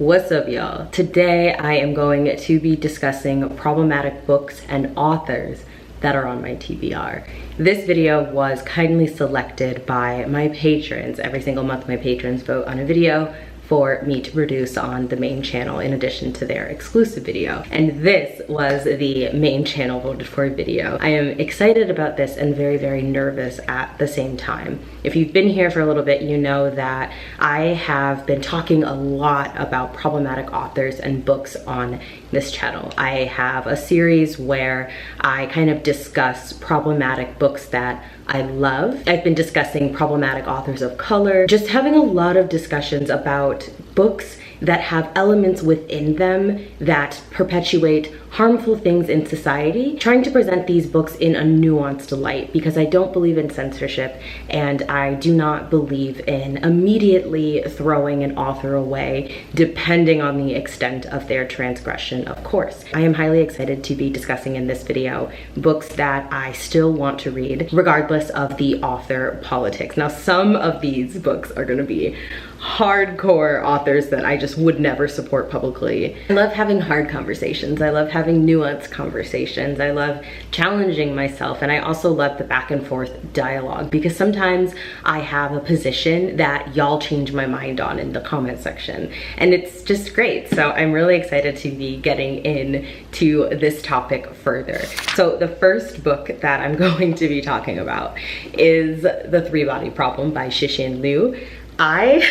What's up, y'all? Today I am going to be discussing problematic books and authors that are on my TBR. This video was kindly selected by my patrons. Every single month my patrons vote on a video for me to produce on the main channel in addition to their exclusive video. And this was the main channel voted for video. I am excited about this and very, very nervous at the same time. If you've been here for a little bit, you know that I have been talking a lot about problematic authors and books on this channel. I have a series where I kind of discuss problematic books that I love. I've been discussing problematic authors of color, just having a lot of discussions about books that have elements within them that perpetuate harmful things in society, trying to present these books in a nuanced light, because I don't believe in censorship and I do not believe in immediately throwing an author away depending on the extent of their transgression, of course. I am highly excited to be discussing in this video books that I still want to read regardless of the author politics. Now, some of these books are gonna be hardcore authors that I just would never support publicly. I love having hard conversations. I love having nuanced conversations. I love challenging myself, and I also love the back and forth dialogue, because sometimes I have a position that y'all change my mind on in the comment section, and it's just great. So I'm really excited to be getting into this topic further. So the first book that I'm going to be talking about is The Three-Body Problem by Cixin Liu. I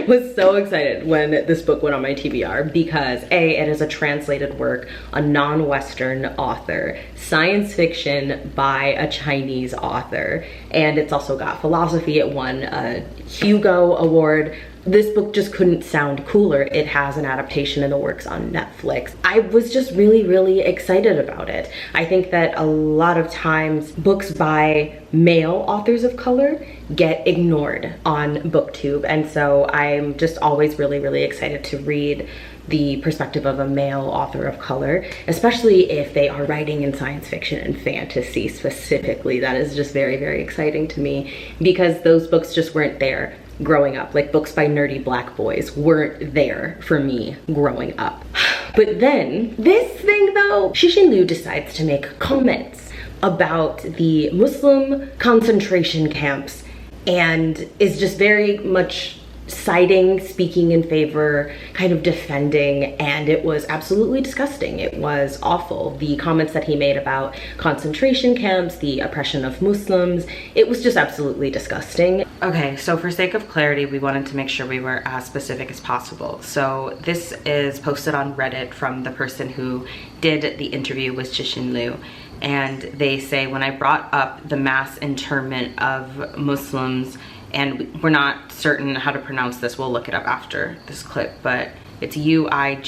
was so excited when this book went on my TBR because A, it is a translated work, a non-Western author, science fiction by a Chinese author, and it's also got philosophy. It won a Hugo Award. This book just couldn't sound cooler. It has an adaptation in the works on Netflix. I was just really, really excited about it. I think that a lot of times books by male authors of color get ignored on BookTube, and so I'm just always really, really excited to read the perspective of a male author of color, especially if they are writing in science fiction and fantasy specifically. That is just very, very exciting to me, because those books just weren't there growing up. Like, books by nerdy black boys weren't there for me growing up. But then, this thing though, Cixin Liu decides to make comments about the Muslim concentration camps and is just very much citing, speaking in favor, kind of defending, and it was absolutely disgusting. It was awful. The comments that he made about concentration camps, the oppression of Muslims, it was just absolutely disgusting. Okay, so for sake of clarity, we wanted to make sure we were as specific as possible. So this is posted on Reddit from the person who did the interview with Cixin Liu. And they say, when I brought up the mass internment of Muslims, and we're not certain how to pronounce this, we'll look it up after this clip, but it's Uighurs.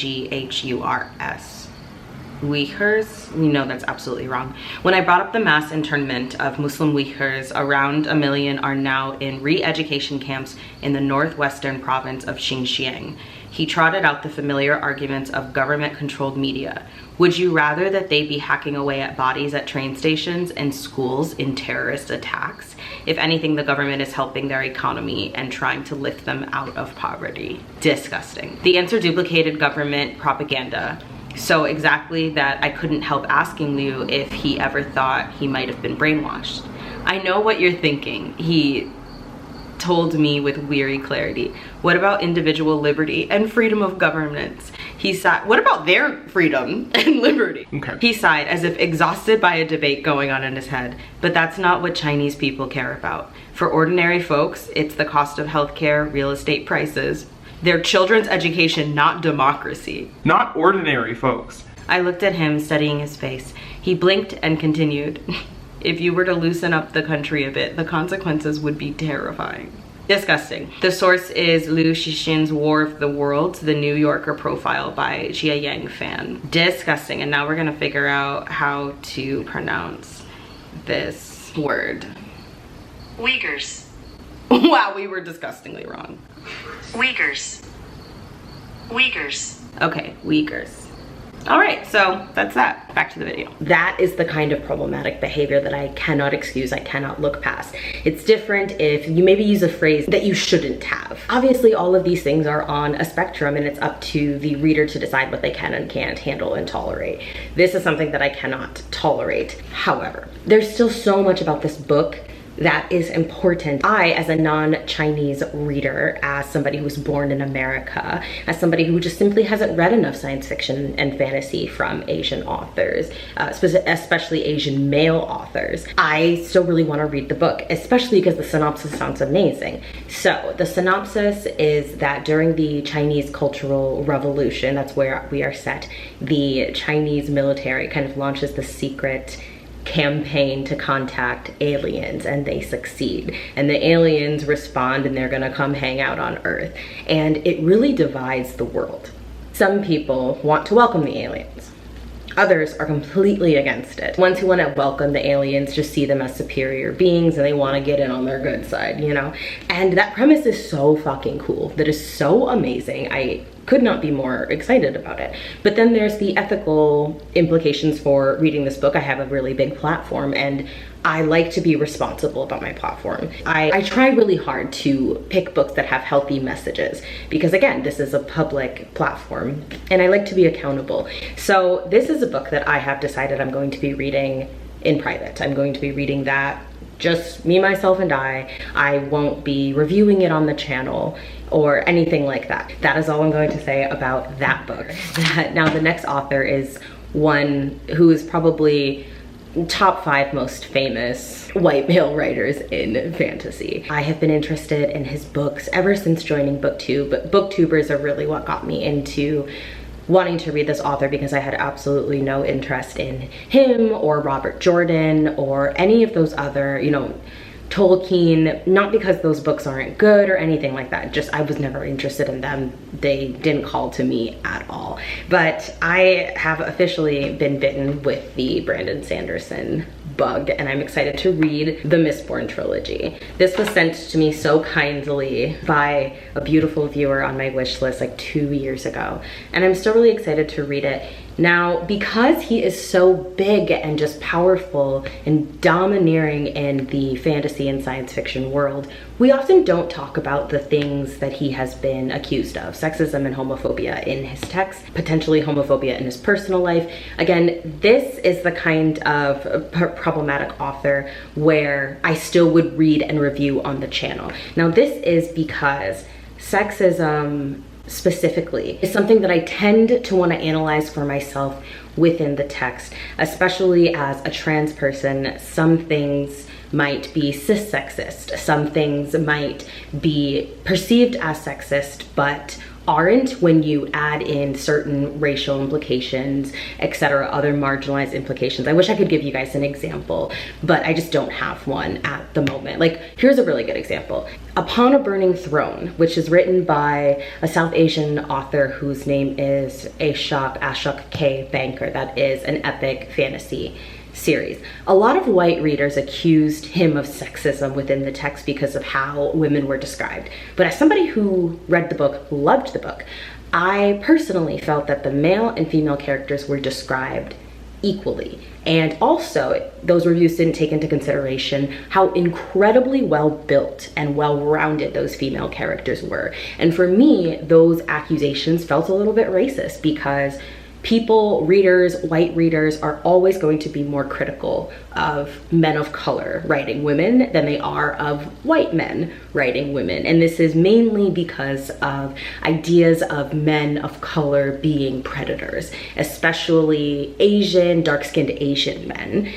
Uyghurs? We know that's absolutely wrong. When I brought up the mass internment of Muslim Uyghurs, around 1 million are now in re-education camps in the northwestern province of Xinjiang. He trotted out the familiar arguments of government-controlled media. Would you rather that they be hacking away at bodies at train stations and schools in terrorist attacks? If anything, the government is helping their economy and trying to lift them out of poverty. Disgusting. The answer duplicated government propaganda. So exactly that, I couldn't help asking Liu if he ever thought he might have been brainwashed. I know what you're thinking. He told me with weary clarity. What about individual liberty and freedom of governments? He sighed. What about their freedom and liberty? Okay. He sighed as if exhausted by a debate going on in his head. But that's not what Chinese people care about. For ordinary folks, it's the cost of healthcare, real estate prices, their children's education, not democracy. Not ordinary folks. I looked at him, studying his face. He blinked and continued. If you were to loosen up the country a bit, the consequences would be terrifying. Disgusting. The source is Liu Cixin's War of the Worlds, the New Yorker profile by Jia Yang fan. Disgusting. And now we're gonna figure out how to pronounce this word. Uyghurs. Wow, we were disgustingly wrong. Uyghurs. Uyghurs. Okay, Uyghurs. All right, so that's that. Back to the video. That is the kind of problematic behavior that I cannot excuse, I cannot look past. It's different if you maybe use a phrase that you shouldn't have. Obviously, all of these things are on a spectrum, and it's up to the reader to decide what they can and can't handle and tolerate. This is something that I cannot tolerate. However, there's still so much about this book that is important. I, as a non-Chinese reader, as somebody who was born in America, as somebody who just simply hasn't read enough science fiction and fantasy from Asian authors, especially Asian male authors, I still really want to read the book, especially because the synopsis sounds amazing. So the synopsis is that during the Chinese Cultural Revolution, that's where we are set, the Chinese military kind of launches the secret campaign to contact aliens, and they succeed, and the aliens respond, and they're gonna come hang out on Earth, and it really divides the world. Some people want to welcome the aliens, others are completely against it. Ones who want to welcome the aliens just see them as superior beings, and they want to get in on their good side, you know? And that premise is so fucking cool. That is so amazing. I could not be more excited about it. But then there's the ethical implications for reading this book. I have a really big platform, and I like to be responsible about my platform. I try really hard to pick books that have healthy messages, because again, this is a public platform and I like to be accountable. So this is a book that I have decided I'm going to be reading in private. I'm going to be reading that just me, myself, and I won't be reviewing it on the channel or anything like that. That is all I'm going to say about that book. Now the next author is one who is probably top 5 most famous white male writers in fantasy. I have been interested in his books ever since joining BookTube, but booktubers are really what got me into wanting to read this author, because I had absolutely no interest in him or Robert Jordan or any of those other, you know, Tolkien, not because those books aren't good or anything like that, just I was never interested in them. They didn't call to me at all. But I have officially been bitten with the Brandon Sanderson bug, and I'm excited to read the Mistborn trilogy. This was sent to me so kindly by a beautiful viewer on my wish list like 2 years ago, and I'm still really excited to read it. Now, because he is so big and just powerful and domineering in the fantasy and science fiction world, we often don't talk about the things that he has been accused of. Sexism and homophobia in his text, potentially homophobia in his personal life. Again, this is the kind of problematic author where I still would read and review on the channel. Now, this is because sexism specifically is something that I tend to want to analyze for myself within the text, especially as a trans person. Some things might be cis sexist, some things might be perceived as sexist but aren't when you add in certain racial implications, etc., other marginalized implications. I wish I could give you guys an example, but I just don't have one at the moment. Like, here's a really good example. Upon a Burning Throne, which is written by a South Asian author whose name is Ashok K. Banker. That is an epic fantasy series. A lot of white readers accused him of sexism within the text because of how women were described. But as somebody who read the book, loved the book, I personally felt that the male and female characters were described equally. And also, those reviews didn't take into consideration how incredibly well built and well-rounded those female characters were. And for me, those accusations felt a little bit racist, because people, readers, white readers are always going to be more critical of men of color writing women than they are of white men writing women. And this is mainly because of ideas of men of color being predators, especially Asian, dark-skinned Asian men.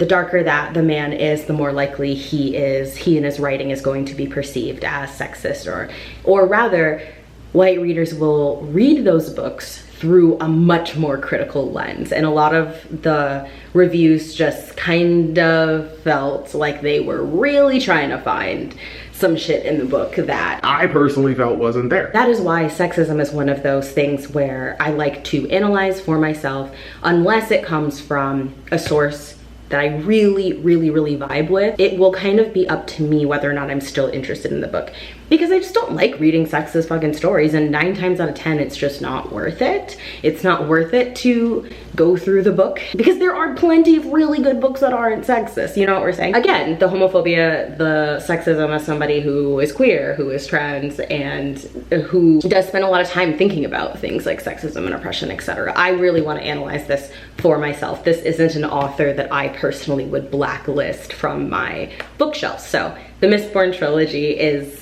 The darker that the man is, the more likely he in his writing is going to be perceived as sexist, or rather, white readers will read those books through a much more critical lens. And a lot of the reviews just kind of felt like they were really trying to find some shit in the book that I personally felt wasn't there. That is why sexism is one of those things where I like to analyze for myself, unless it comes from a source that I really vibe with. It will kind of be up to me whether or not I'm still interested in the book. because I just don't like reading sexist fucking stories, and 9 times out of 10 it's just not worth it. It's not worth it to go through the book because there are plenty of really good books that aren't sexist, you know what we're saying? Again, the homophobia, the sexism of somebody who is queer, who is trans, and who does spend a lot of time thinking about things like sexism and oppression, etc. I really want to analyze this for myself. This isn't an author that I personally would blacklist from my bookshelf. So the Mistborn trilogy is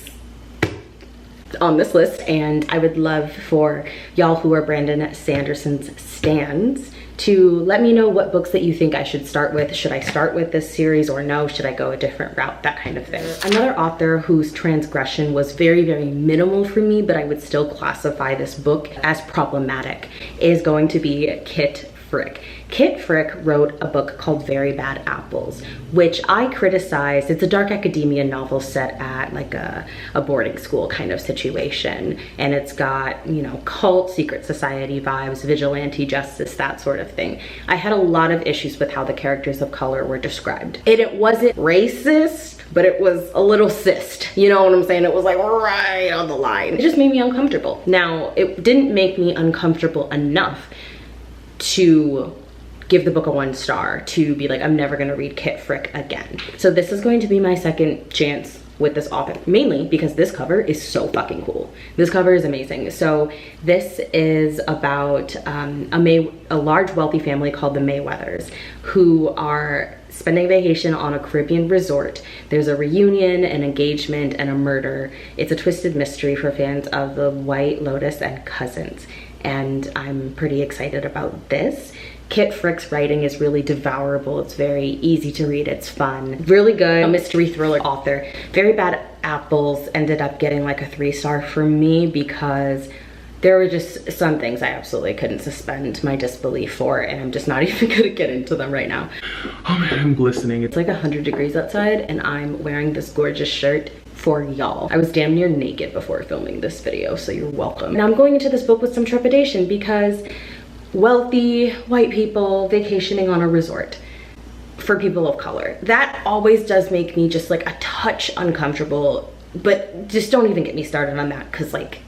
on this list, and I would love for y'all who are Brandon Sanderson's stans to let me know what books that you think I should start with. Should I start with this series or no? Should I go a different route? That kind of thing. Another author whose transgression was very, very minimal for me, but I would still classify this book as problematic, is going to be Kit Frick. Kit Frick wrote a book called Very Bad Apples, which I criticized. It's a dark academia novel set at like a boarding school kind of situation. And it's got, you know, cult, secret society vibes, vigilante justice, that sort of thing. I had a lot of issues with how the characters of color were described. And it wasn't racist, but it was a little cyst. You know what I'm saying? It was like right on the line. It just made me uncomfortable. Now, it didn't make me uncomfortable enough to give the book a 1 star, to be like, I'm never gonna read Kit Frick again. So this is going to be my second chance with this author, mainly because this cover is so fucking cool. This cover is amazing. So this is about a large wealthy family called the Mayweathers, who are spending vacation on a Caribbean resort. There's a reunion, an engagement, and a murder. It's a twisted mystery for fans of The White Lotus and Cousins, and I'm pretty excited about this. Kit Frick's writing is really devourable. It's very easy to read. It's fun. Really good mystery thriller author. Very Bad Apples ended up getting like a 3-star for me because there were just some things I absolutely couldn't suspend my disbelief for, and I'm just not even gonna get into them right now. Oh man, I'm glistening. It's like 100 degrees outside and I'm wearing this gorgeous shirt for y'all. I was damn near naked before filming this video, so you're welcome. Now I'm going into this book with some trepidation because wealthy white people vacationing on a resort for people of color. That always does make me just like a touch uncomfortable, but just don't even get me started on that, because like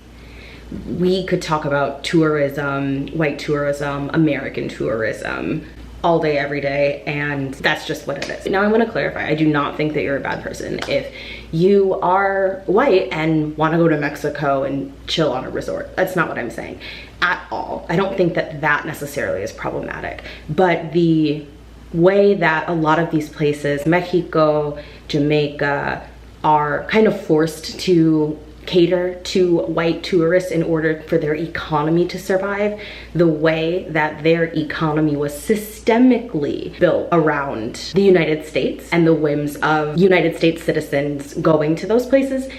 we could talk about tourism, white tourism, American tourism all day, every day, and that's just what it is. Now I want to clarify, I do not think that you're a bad person if you are white and want to go to Mexico and chill on a resort. That's not what I'm saying at all. I don't think that that necessarily is problematic, but the way that a lot of these places, Mexico, Jamaica, are kind of forced to cater to white tourists in order for their economy to survive, the way that their economy was systemically built around the United States and the whims of United States citizens going to those places,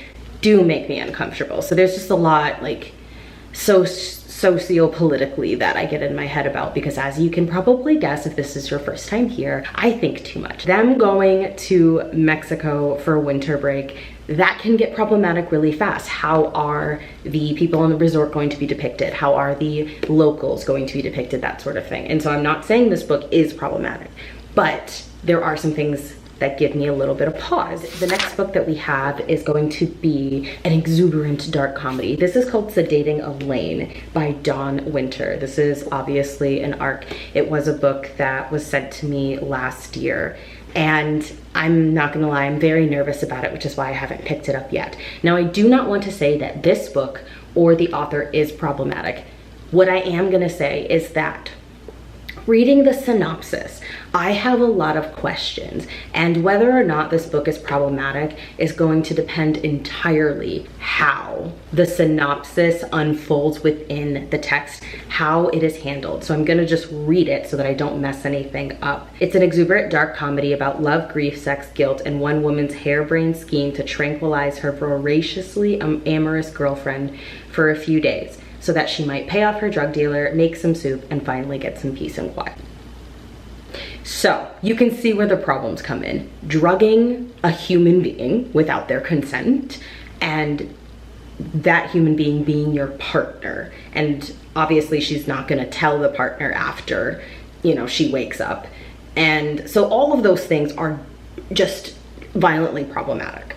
do make me uncomfortable. So there's just a lot like socio-politically that I get in my head about, because as you can probably guess, if this is your first time here, I think too much. Them going to Mexico for winter break, that can get problematic really fast. How are the people on the resort going to be depicted? How are the locals going to be depicted? That sort of thing. And so I'm not saying this book is problematic, but there are some things that give me a little bit of pause. The next book that we have is going to be an exuberant dark comedy. This is called Sedating Elaine by Dawn Winter. This is obviously an ARC. It was a book that was sent to me last year, and I'm not gonna lie, I'm very nervous about it, which is why I haven't picked it up yet. Now, I do not want to say that this book or the author is problematic. What I am gonna say is that reading the synopsis, I have a lot of questions, and whether or not this book is problematic is going to depend entirely how the synopsis unfolds within the text, how it is handled. So I'm gonna just read it so that I don't mess anything up. It's an exuberant dark comedy about love, grief, sex, guilt, and one woman's harebrained scheme to tranquilize her voraciously amorous girlfriend for a few days, so that she might pay off her drug dealer, make some soup, and finally get some peace and quiet. So you can see where the problems come in. Drugging a human being without their consent, and that human being being your partner. And obviously she's not gonna tell the partner after, you know, she wakes up. And so all of those things are just violently problematic.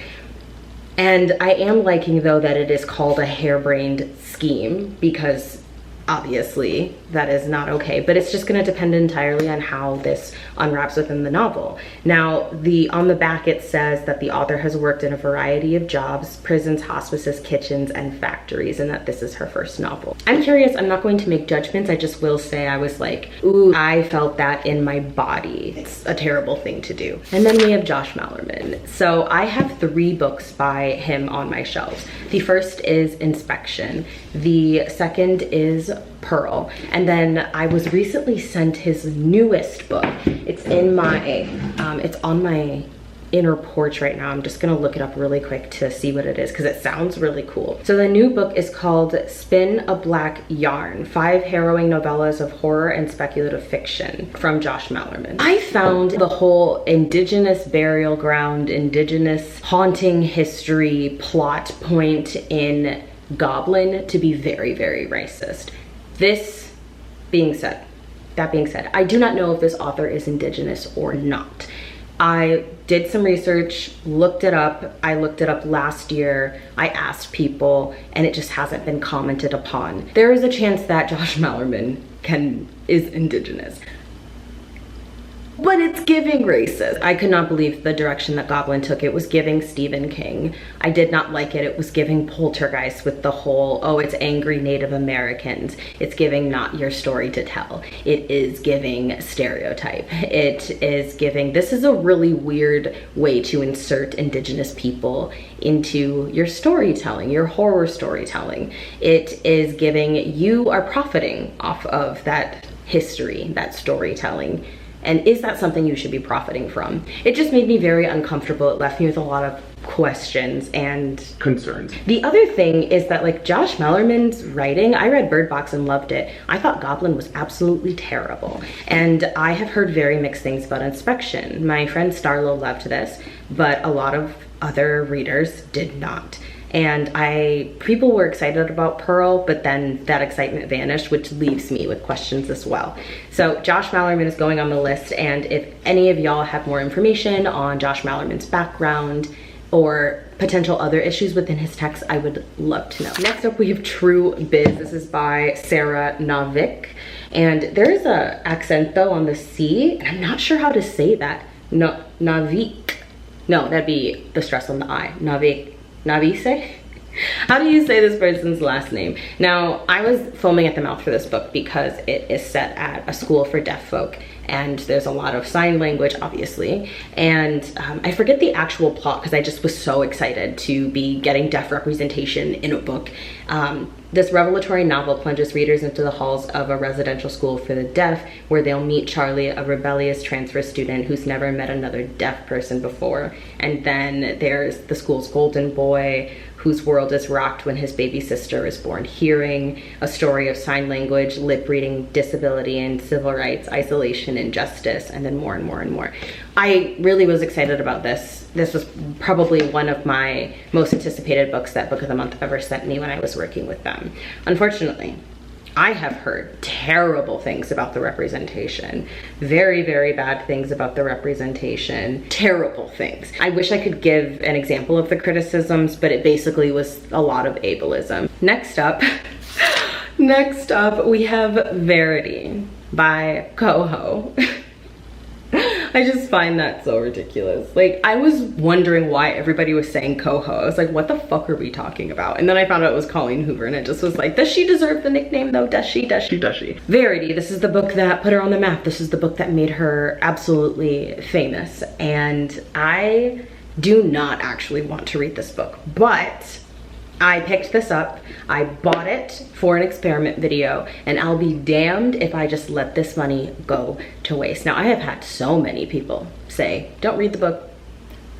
And I am liking, though, that it is called a harebrained scheme, because obviously that is not okay, but it's just going to depend entirely on how this unwraps within the novel. Now, on the back it says that the author has worked in a variety of jobs, prisons, hospices, kitchens, and factories, and that this is her first novel. I'm curious, I'm not going to make judgments, I just will say I was like, ooh, I felt that in my body. It's a terrible thing to do. And then we have Josh Malerman. So I have 3 books by him on my shelves. The first is Inspection. The second is Pearl. And then I was recently sent his newest book. It's in my, it's on my inner porch right now. I'm just gonna look it up really quick to see what it is, because it sounds really cool. So the new book is called Spin a Black Yarn, 5 harrowing novellas of horror and speculative fiction from Josh Malerman. I found the whole indigenous burial ground, indigenous haunting history plot point in Goblin to be very, very racist. That being said, I do not know if this author is indigenous or not. I did some research, looked it up. I looked it up last year. I asked people, and it just hasn't been commented upon. There is a chance that Josh Malerman is indigenous, but it's giving racist. I could not believe the direction that Goblin took. It was giving Stephen King. I did not like it. It was giving Poltergeist with the whole, oh, it's angry Native Americans. It's giving not your story to tell. It is giving stereotype. It is giving, this is a really weird way to insert indigenous people into your storytelling, your horror storytelling. It is giving, you are profiting off of that history, that storytelling. And is that something you should be profiting from? It just made me very uncomfortable. It left me with a lot of questions and concerns. The other thing is that, like, Josh Malerman's writing, I read Bird Box and loved it. I thought Goblin was absolutely terrible. And I have heard very mixed things about Inspection. My friend Starlo loved this, but a lot of other readers did not. And people were excited about Pearl, but then that excitement vanished, which leaves me with questions as well. So Josh Malerman is going on the list, and if any of y'all have more information on Josh Malerman's background or potential other issues within his text, I would love to know. Next up, we have True Biz. This is by Sarah Novik. And there is a accent though on the C, and I'm not sure how to say that. No, Novik. No, that'd be the stress on the I. Novik. Navise? How do you say this person's last name? Now, I was foaming at the mouth for this book because it is set at a school for deaf folk, and there's a lot of sign language, obviously. And I forget the actual plot because I just was so excited to be getting deaf representation in a book. This revelatory novel plunges readers into the halls of a residential school for the deaf, where they'll meet Charlie, a rebellious transfer student who's never met another deaf person before. And then there's the school's golden boy, whose world is rocked when his baby sister is born hearing, a story of sign language, lip reading, disability, and civil rights, isolation, and justice, and then more and more and more. I really was excited about this. This was probably one of my most anticipated books that Book of the Month ever sent me when I was working with them. Unfortunately, I have heard terrible things about the representation. Very, very bad things about the representation. Terrible things. I wish I could give an example of the criticisms, but it basically was a lot of ableism. Next up, we have Verity by Coho. I just find that so ridiculous. Like, I was wondering why everybody was saying Coho. I was like, what the fuck are we talking about? And then I found out it was Colleen Hoover, and it just was like, does she deserve the nickname though? Does she? Does she? Does she? Verity, this is the book that put her on the map. This is the book that made her absolutely famous. And I do not actually want to read this book, but I picked this up, I bought it for an experiment video, and I'll be damned if I just let this money go to waste. Now, I have had so many people say, don't read the book,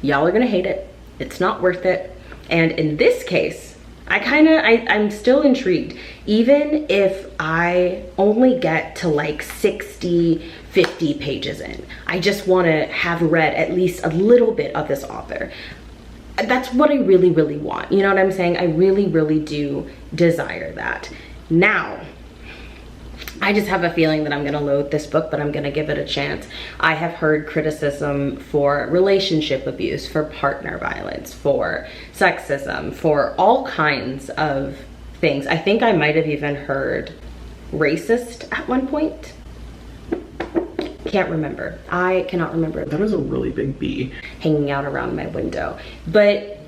y'all are gonna hate it, it's not worth it. And in this case, I'm still intrigued. Even if I only get to like 60, 50 pages in, I just wanna have read at least a little bit of this author. That's what I really, really want. You know what I'm saying? I really, really do desire that. Now, I just have a feeling that I'm gonna loathe this book, but I'm gonna give it a chance. I have heard criticism for relationship abuse, for partner violence, for sexism, for all kinds of things. I think I might have even heard racist at one point. Can't remember. I cannot remember. That is a really big B. Hanging out around my window. But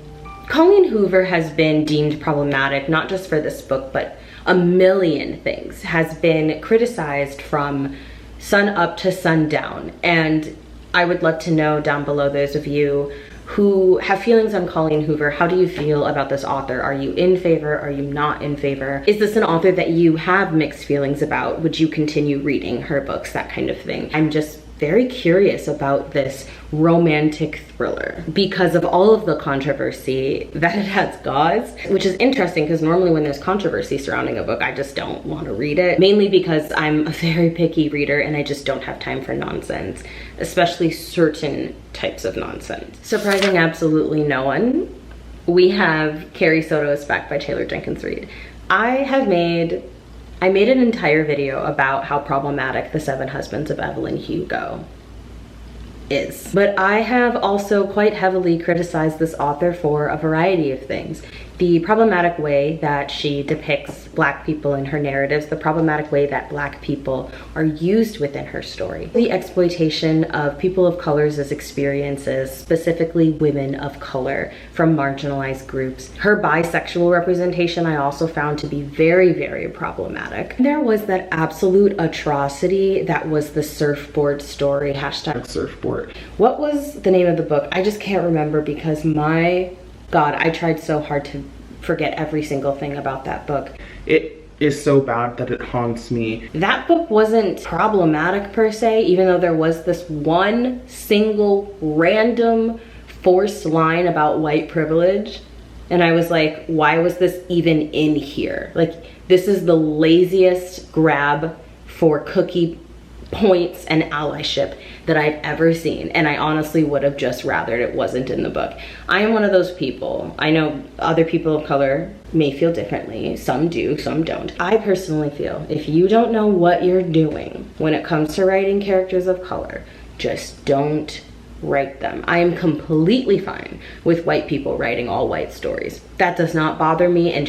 Colleen Hoover has been deemed problematic, not just for this book, but a million things, has been criticized from sun up to sundown. And I would love to know down below, those of you who have feelings on Colleen Hoover, how do you feel about this author? Are you in favor? Are you not in favor? Is this an author that you have mixed feelings about? Would you continue reading her books? That kind of thing. I'm just very curious about this romantic thriller because of all of the controversy that it has caused, which is interesting because normally when there's controversy surrounding a book, I just don't want to read it, mainly because I'm a very picky reader and I just don't have time for nonsense, especially certain types of nonsense. Surprising absolutely no one, we have Carrie Soto is Back by Taylor Jenkins Reid. I made an entire video about how problematic The Seven Husbands of Evelyn Hugo is. But I have also quite heavily criticized this author for a variety of things. The problematic way that she depicts Black people in her narratives, the problematic way that Black people are used within her story, the exploitation of people of color's experiences, specifically women of color from marginalized groups. Her bisexual representation I also found to be very, very problematic. There was that absolute atrocity that was the surfboard story, hashtag Surfboard. What was the name of the book? I just can't remember because my God, I tried so hard to forget every single thing about that book. It is so bad that it haunts me. That book wasn't problematic per se, even though there was this one single random forced line about white privilege. And I was like, why was this even in here? Like, this is the laziest grab for cookie points and allyship that I've ever seen, and I honestly would have just rathered it wasn't in the book. I am one of those people. I know other people of color may feel differently. Some do, some don't. I personally feel if you don't know what you're doing when it comes to writing characters of color, just don't write them. I am completely fine with white people writing all white stories. That does not bother me, and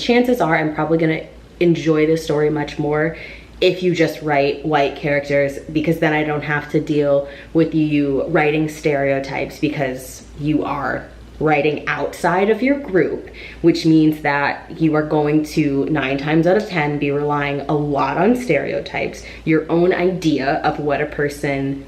chances are I'm probably gonna enjoy this story much more if you just write white characters, because then I don't have to deal with you writing stereotypes because you are writing outside of your group, which means that you are going to 9 times out of 10 be relying a lot on stereotypes, your own idea of what a person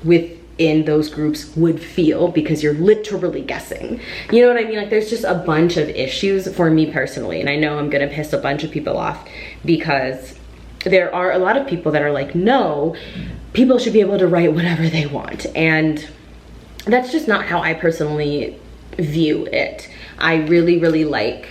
within those groups would feel, because you're literally guessing. You know what I mean? Like, there's just a bunch of issues for me personally, and I know I'm gonna piss a bunch of people off because there are a lot of people that are like, no, people should be able to write whatever they want. And that's just not how I personally view it. I really, really like,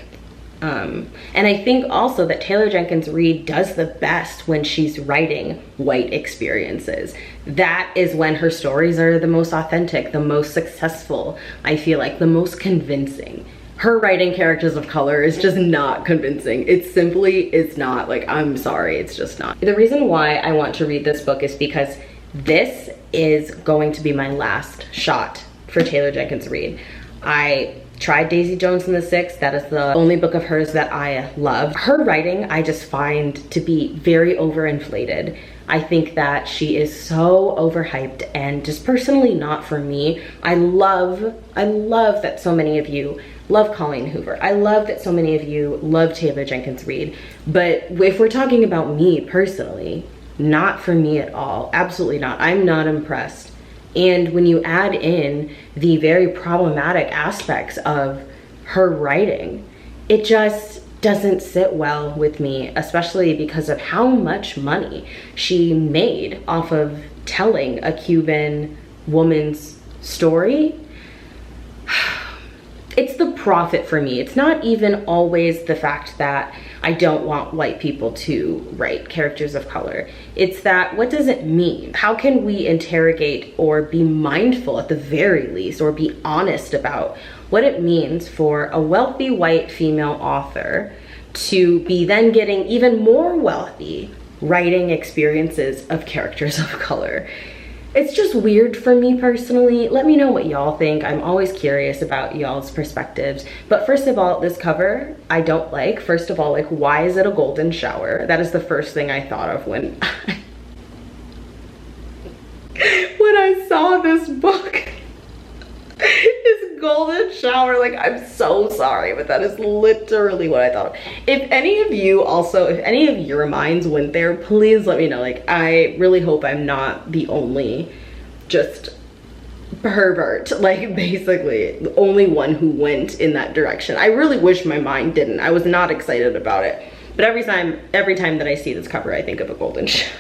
and I think also that Taylor Jenkins Reid does the best when she's writing white experiences. That is when her stories are the most authentic, the most successful, I feel like, the most convincing. Her writing characters of color is just not convincing. It's not. Like, I'm sorry, it's just not. The reason why I want to read this book is because this is going to be my last shot for Taylor Jenkins Reid. I tried Daisy Jones and the Six. That is the only book of hers that I love. Her writing I just find to be very overinflated. I think that she is so overhyped and just personally not for me. I love that so many of you love Colleen Hoover. I love that so many of you love Taylor Jenkins Reid. But if we're talking about me personally, not for me at all. Absolutely not. I'm not impressed. And when you add in the very problematic aspects of her writing, it just doesn't sit well with me, especially because of how much money she made off of telling a Cuban woman's story. It's the profit for me. It's not even always the fact that I don't want white people to write characters of color. It's that, what does it mean? How can we interrogate or be mindful at the very least, or be honest about what it means for a wealthy white female author to be then getting even more wealthy writing experiences of characters of color. It's just weird for me personally. Let me know what y'all think. I'm always curious about y'all's perspectives. But first of all, this cover I don't like. First of all, like, why is it a golden shower? That is the first thing I thought of when when I saw this book. This golden shower, like, I'm so sorry, but that is literally what I thought of. If any of you also, if any of your minds went there, please let me know. Like, I really hope I'm not the only just pervert, like, basically the only one who went in that direction. I really wish my mind didn't. I was not excited about it, but every time that I see this cover, I think of a golden shower.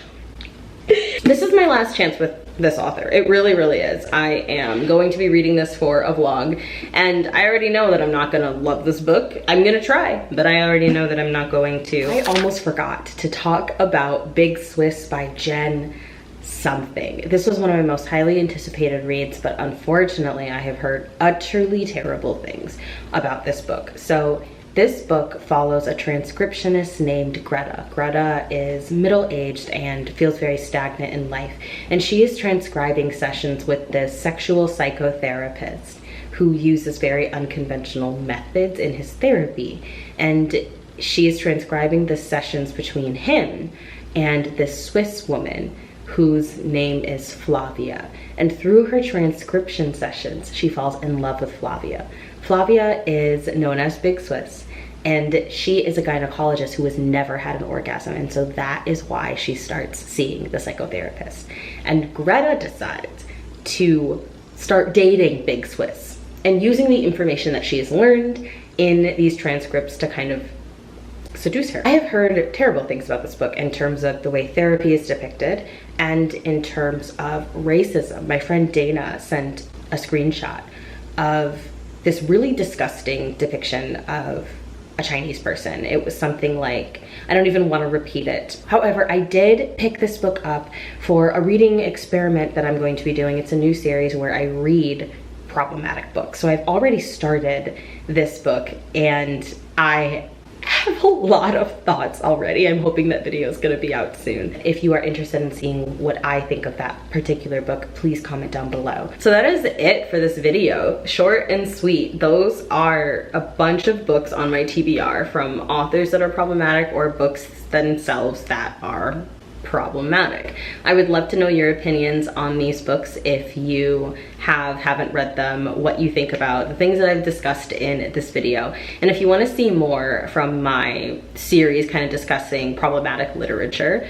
This is my last chance with this author. It really, really is. I am going to be reading this for a vlog, and I already know that I'm not gonna love this book. I'm gonna try, but I already know that I'm not going to. I almost forgot to talk about Big Swiss by Jen something. This was one of my most highly anticipated reads, but unfortunately I have heard utterly terrible things about this book. So this book follows a transcriptionist named Greta. Greta is middle-aged and feels very stagnant in life, and she is transcribing sessions with this sexual psychotherapist who uses very unconventional methods in his therapy. And she is transcribing the sessions between him and this Swiss woman whose name is Flavia. And through her transcription sessions, she falls in love with Flavia. Flavia is known as Big Swiss, and she is a gynecologist who has never had an orgasm, and so that is why she starts seeing the psychotherapist. And Greta decides to start dating Big Swiss and using the information that she has learned in these transcripts to kind of seduce her. I have heard terrible things about this book in terms of the way therapy is depicted and in terms of racism. My friend Dana sent a screenshot of this really disgusting depiction of a Chinese person. It was something like, I don't even want to repeat it. However, I did pick this book up for a reading experiment that I'm going to be doing. It's a new series where I read problematic books. So I've already started this book and I have a lot of thoughts already. I'm hoping that video is going to be out soon. If you are interested in seeing what I think of that particular book, please comment down below. So that is it for this video. Short and sweet. Those are a bunch of books on my TBR from authors that are problematic or books themselves that are problematic. I would love to know your opinions on these books if you haven't read them, what you think about the things that I've discussed in this video. And if you want to see more from my series kind of discussing problematic literature,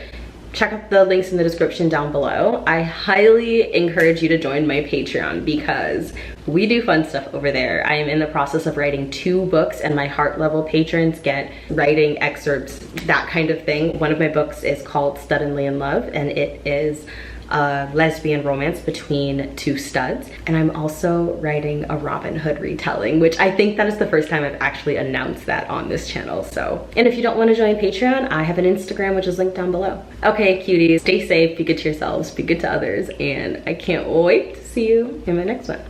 check out the links in the description down below. I highly encourage you to join my Patreon because we do fun stuff over there. I am in the process of writing 2 books and my heart level patrons get writing excerpts, that kind of thing. One of my books is called Suddenly in Love, and it is a lesbian romance between 2 studs. And I'm also writing a Robin Hood retelling, which I think that is the first time I've actually announced that on this channel. So, and if you don't want to join Patreon, I have an Instagram, which is linked down below. Okay, cuties, stay safe, be good to yourselves, be good to others, and I can't wait to see you in my next one.